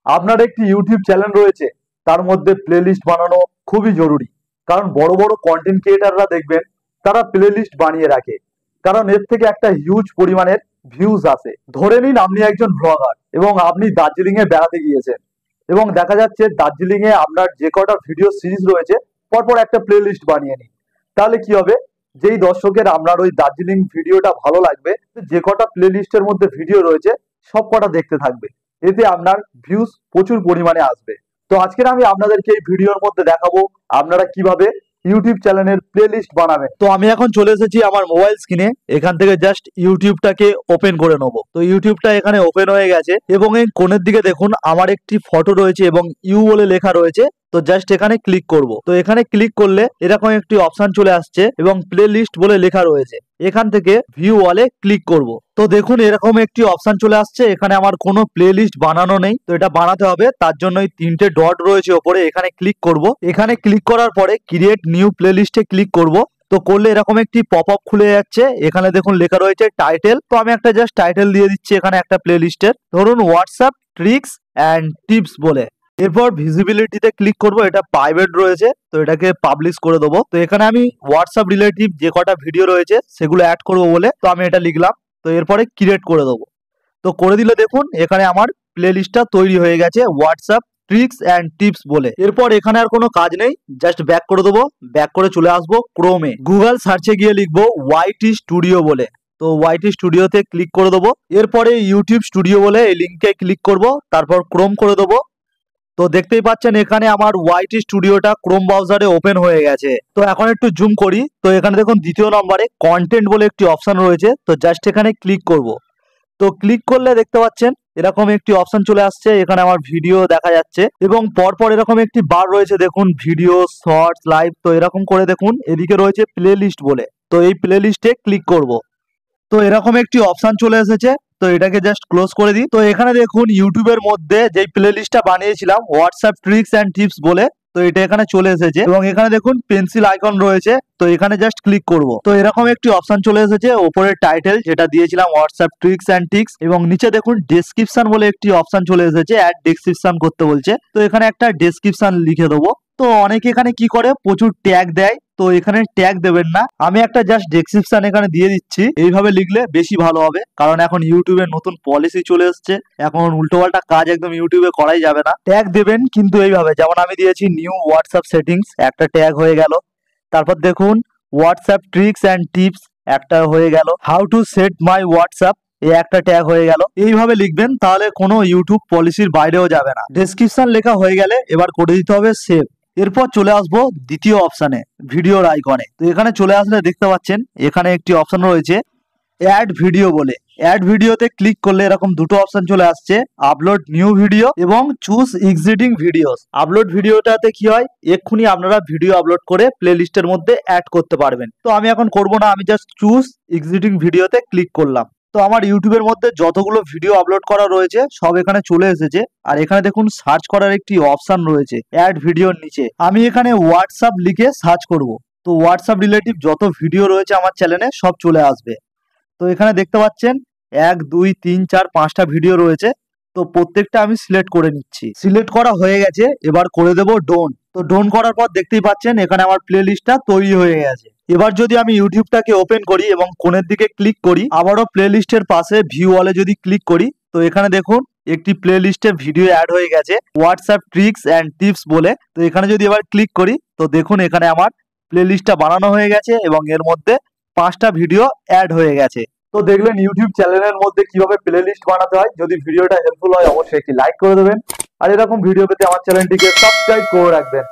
আপনার একটি YouTube channel রয়েছে, তার মধ্যে প্লেলিস্ট বানানো খুবই জরুরি। কারণ বড় বড় কন্টেন্ট ক্রিয়েটাররা দেখবেন তারা প্লেলিস্ট বানিয়ে রাখে, কারণ এর থেকে একটা হিউজ পরিমাণের ভিউজ আসে। ধরে নিন আপনি একজন ব্লগার এবং আপনি দার্জিলিং এ বেড়াতে গিয়েছেন, এবং দেখা যাচ্ছে দার্জিলিং এ আপনার যে কটা ভিডিও সিরিজ রয়েছে পরপর একটা প্লেলিস্ট বানিয়ে নিন। তাহলে কি হবে, যেই দর্শকের আপনার ওই দার্জিলিং ভিডিওটা ভালো লাগবে, যে কটা প্লেলিস্টের মধ্যে ভিডিও রয়েছে সব কটা দেখতে থাকবে। এতে আপনার ভিউজ প্রচুর পরিমাণে আসবে। তো আজকের আমি আপনাদেরকে এই ভিডিওর মধ্যে দেখাবো আপনারা কিভাবে ইউটিউব চ্যানেলের প্লেলিস্ট বানাবেন। তো আমি এখন চলে এসেছি আমার মোবাইল স্ক্রিনে, এখান থেকে জাস্ট ইউটিউবটাকে ওপেন করে নেবো। তো ইউটিউবটা এখানে ওপেন হয়ে গেছে এবং এই কোণের দিকে দেখুন আমার একটি ফটো রয়েছে এবং ইউ বলে লেখা রয়েছে। তো জাস্ট এখানে ক্লিক করব। তো এখানে ক্লিক করলে এরকম একটি অপশন চলে আসছে এবং প্লে লিস্ট বলে লেখা রয়েছে। এখান থেকে ভিউ ওয়ালে ক্লিক করব। তো দেখুন এরকম একটি অপশন চলে আসছে, এখানে আমার কোনো প্লে লিস্ট বানানো নেই। তো এটা বানাতে হবে, তার জন্য এই তিনটে ডট রয়েছে ওপরে, এখানে ক্লিক করব। এখানে ক্লিক করার পরে ক্রিয়েট নিউ প্লে লিস্টে ক্লিক করব। তো করলে এরকম একটি পপ আপ খুলে যাচ্ছে, এখানে দেখুন লেখা রয়েছে টাইটেল। তো আমি একটা জাস্ট টাইটেল দিয়ে দিচ্ছি এখানে একটা প্লে লিস্টের, ধরুন হোয়াটসঅ্যাপ ট্রিক্স অ্যান্ড টিপস বলে। এরপর ভিজিবিলিটিতে ক্লিক করব, এটা প্রাইভেট রয়েছে তো এটাকে পাবলিশ করে দেবো। তো এখানে আমি হোয়াটসঅ্যাপ রিলেটিভ যে কটা ভিডিও রয়েছে সেগুলো অ্যাড করবো বলে তো আমি এটা লিখলাম। তো এরপরে ক্রিয়েট করে দেবো। তো করে দিলে দেখুন এখানে আমার প্লে লিস্টটা তৈরি হয়ে গেছে হোয়াটসঅ্যাপ ট্রিক্স অ্যান্ড টিপস বলে। এরপর এখানে আর কোনো কাজ নেই, জাস্ট ব্যাক করে দেবো। ব্যাক করে চলে আসবো ক্রোমে, গুগল সার্চে গিয়ে লিখবো ওয়াইটি স্টুডিও বলে। তো ওয়াইটি স্টুডিওতে ক্লিক করে দেবো। এরপরে ইউটিউব স্টুডিও বলে এই লিঙ্কে ক্লিক করব, তারপর ক্রোম করে দেবো। তো দেখতেই পাচ্ছেন এখানে আমার ওয়াইটি স্টুডিওটা ক্রোম ব্রাউজারে ওপেন হয়ে গেছে। তো এখন একটু জুম করি। তো এখানে দেখুন দ্বিতীয় নম্বরে কন্টেন্ট বলে একটি অপশন রয়েছে, তো জাস্ট এখানে ক্লিক করব। তো ক্লিক করলে দেখতে পাচ্ছেন এরকম একটি অপশন চলে আসছে, এখানে আমার ভিডিও দেখা যাচ্ছে এবং পরপর এরকম একটি বার রয়েছে দেখুন ভিডিও, শর্টস, লাইভ। তো এরকম করে দেখুন এদিকে রয়েছে প্লে লিস্ট বলে। তো এই প্লে লিস্টে ক্লিক করব। তো এরকম একটি অপশন চলে এসেছে, তো এটাকে জাস্ট ক্লোজ করে দিই। তো এখানে দেখুন ইউটিউবের মধ্যে যে প্লে লিস্টটা বানিয়েছিলাম হোয়াটসঅ্যাপ ট্রিক্স অ্যান্ড টিপস বলে, তো এটা এখানে চলে এসেছে এবং এখানে দেখুন পেন্সিল আইকন রয়েছে। তো এখানে জাস্ট ক্লিক করব। তো এরকম একটি অপশন চলে এসেছে, ওপরে টাইটেল যেটা দিয়েছিলাম হোয়াটসঅ্যাপ ট্রিক্স অ্যান্ড টিপস, এবং নিচে দেখুন ডেসক্রিপশন বলে একটি অপশন চলে এসেছে, অ্যাড ডেসক্রিপশন করতে বলছে। তো এখানে একটা ডেসক্রিপশন লিখে দেবো। তো অনেকে এখানে কি করে প্রচুর ট্যাগ দেয়, তো এখানে ট্যাগ দেবেন না, আমি একটা জাস্ট ডেসক্রিপশন এখানে দিয়ে দিচ্ছি। এইভাবে লিখলে বেশি ভালো হবে, কারণ এখন ইউটিউবে নতুন পলিসি চলে এসছে, এখন উল্টোপাল্টা কাজ একদম ইউটিউবে করাই যাবে না। ট্যাগ দেবেন কিন্তু এইভাবে, যেমন আমি দিয়েছি নিউ হোয়াটসঅ্যাপ সেটিংস, একটা ট্যাগ হয়ে গেল। তারপর দেখুন হোয়াটসঅ্যাপ ট্রিক্স অ্যান্ড টিপস একটা হয়ে গেল, how to said my WhatsApp এই একটা ট্যাগ হয়ে গেল। এইভাবে লিখবেন, তাহলে কোনো ইউটিউব পলিসির বাইরেও যাবে না। ডেসক্রিপশন লেখা হয়ে গেলে এবার করে দিতে হবে সেভ। এরপর চলে আসবো দ্বিতীয় অপশানে, ভিডিওর আইকনে। তো এখানে চলে আসলে দেখতে পাচ্ছেন এখানে একটি অপশন রয়েছে অ্যাড ভিডিও বলে। অ্যাড ভিডিওতে ক্লিক করলে এরকম দুটো অপশন চলে আসছে, আপলোড নিউ ভিডিও এবং চুজ এক্সিস্টিং ভিডিওস। আপলোড ভিডিওটাতে কি হয়, এক্ষুনি আপনারা ভিডিও আপলোড করে প্লে লিস্টের মধ্যে অ্যাড করতে পারবেন। তো আমি এখন করব না, আমি জাস্ট চুজ এক্সিস্টিং ভিডিওতে ক্লিক করলাম। তো আমার ইউটিউবের মধ্যে যতগুলো ভিডিও আপলোড করা রয়েছে সব এখানে চলে এসেছে। আর এখানে দেখুন সার্চ করার একটি অপশন রয়েছে অ্যাড ভিডিওর নিচে, আমি এখানে হোয়াটসঅ্যাপ লিখে সার্চ করব। তো হোয়াটসঅ্যাপ রিলেটিভ যত ভিডিও রয়েছে আমার চ্যানেলে সব চলে আসবে। তো এখানে দেখতে পাচ্ছেন 1 2 3 4 5টা ভিডিও রয়েছে। তো প্রত্যেকটা আমি সিলেক্ট করে নিচ্ছি। সিলেক্ট করা হয়ে গেছে, এবার করে দেব ডোন। তো ডোন করার পর দেখতেই পাচ্ছেন এখানে আমার প্লে লিস্টটা তৈরি হয়ে গেছে। এবার যদি আমি ইউটিউবটাকে ওপেন করি এবং কোণের দিকে ক্লিক করি, আবারও প্লে লিস্টের পাশে ভিউ ওয়ালে যদি ক্লিক করি, তো এখানে দেখুন একটি প্লে লিস্টে ভিডিও অ্যাড হয়ে গেছে হোয়াটসঅ্যাপ ট্রিক্স অ্যান্ড টিপস বলে। তো এখানে যদি এবার ক্লিক করি, তো দেখুন এখানে আমার প্লে লিস্টটা বানানো হয়ে গেছে এবং এর মধ্যে 5টা ভিডিও অ্যাড হয়ে গেছে। তো দেখলেন ইউটিউব চ্যানেলের মধ্যে কিভাবে প্লে লিস্ট বানাতে হয়। যদি ভিডিওটা হেল্পফুল হয় অবশ্যই একটি লাইক করে দেবেন, আর এরকম ভিডিও পেতে আমার চ্যানেলটিকে সাবস্ক্রাইব করে রাখবেন।